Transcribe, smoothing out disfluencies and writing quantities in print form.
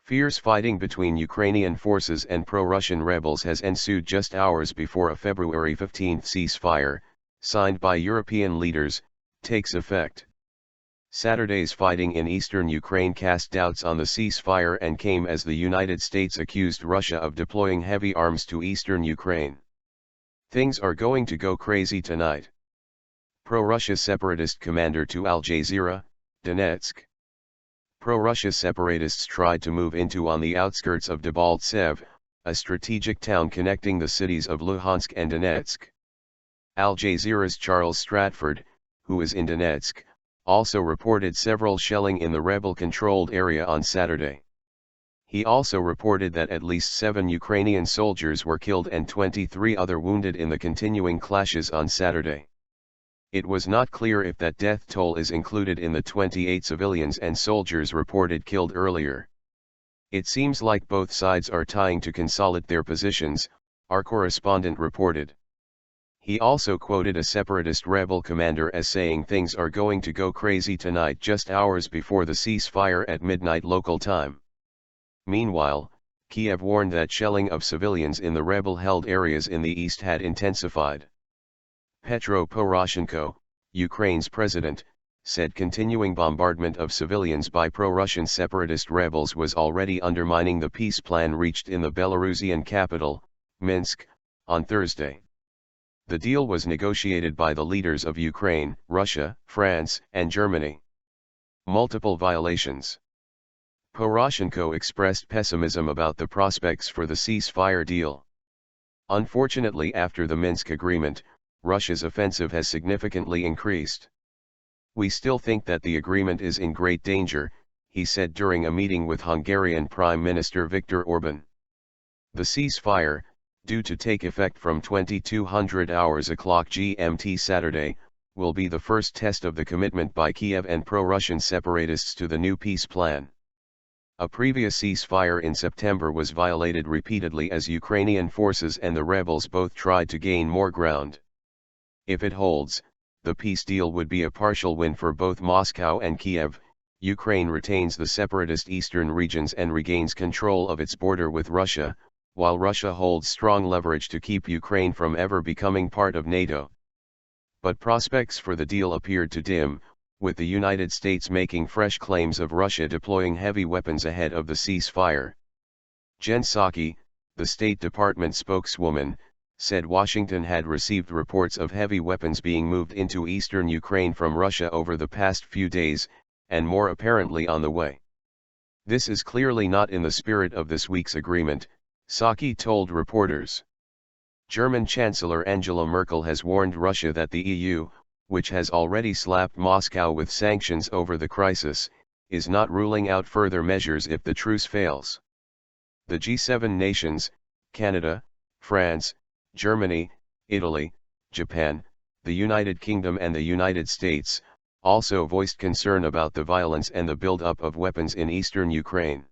Fierce fighting between Ukrainian forces and pro-Russian rebels has ensued just hours before a February 15 ceasefire, signed by European leaders, takes effect. Saturday's fighting in eastern Ukraine cast doubts on the ceasefire and came as the United States accused Russia of deploying heavy arms to eastern Ukraine. Things are going to go crazy tonight. Pro-Russia separatist commander to Jazeera, Donetsk. Pro-Russia separatists tried to move into on the outskirts of Debaltseve, a strategic town connecting the cities of Luhansk and Donetsk. Al Jazeera's Charles Stratford, who is in Donetsk, also reported several shelling in the rebel-controlled area on Saturday. He also reported that at least 7 Ukrainian soldiers were killed and 23 other wounded in the continuing clashes on Saturday. It was not clear if that death toll is included in the 28 civilians and soldiers reported killed earlier. It seems like both sides are trying to consolidate their positions, our correspondent reported. He also quoted a separatist rebel commander as saying things are going to go crazy tonight just hours before the ceasefire at midnight local time. Meanwhile, Kiev warned that shelling of civilians in the rebel-held areas in the east had intensified. Petro Poroshenko, Ukraine's president, said continuing bombardment of civilians by pro-Russian separatist rebels was already undermining the peace plan reached in the Belarusian capital, Minsk, on Thursday. The deal was negotiated by the leaders of Ukraine, Russia, France, and Germany. Multiple violations. Poroshenko expressed pessimism about the prospects for the ceasefire deal. Unfortunately, after the Minsk agreement, Russia's offensive has significantly increased. We still think that the agreement is in great danger, he said during a meeting with Hungarian Prime Minister Viktor Orban. The ceasefire, due to take effect from 2200 hours o'clock GMT Saturday, will be the first test of the commitment by Kiev and pro-Russian separatists to the new peace plan. A previous ceasefire in September was violated repeatedly as Ukrainian forces and the rebels both tried to gain more ground. If it holds, the peace deal would be a partial win for both Moscow and Kiev. Ukraine retains the separatist eastern regions and regains control of its border with Russia, while Russia holds strong leverage to keep Ukraine from ever becoming part of NATO. But prospects for the deal appeared to dim, with the United States making fresh claims of Russia deploying heavy weapons ahead of the ceasefire. Jen Psaki, the State Department spokeswoman, said Washington had received reports of heavy weapons being moved into eastern Ukraine from Russia over the past few days, and more apparently on the way. This is clearly not in the spirit of this week's agreement, Psaki told reporters. German Chancellor Angela Merkel has warned Russia that the EU, which has already slapped Moscow with sanctions over the crisis, is not ruling out further measures if the truce fails. The G7 nations, Canada, France, Germany, Italy, Japan, the United Kingdom and the United States, also voiced concern about the violence and the build-up of weapons in eastern Ukraine.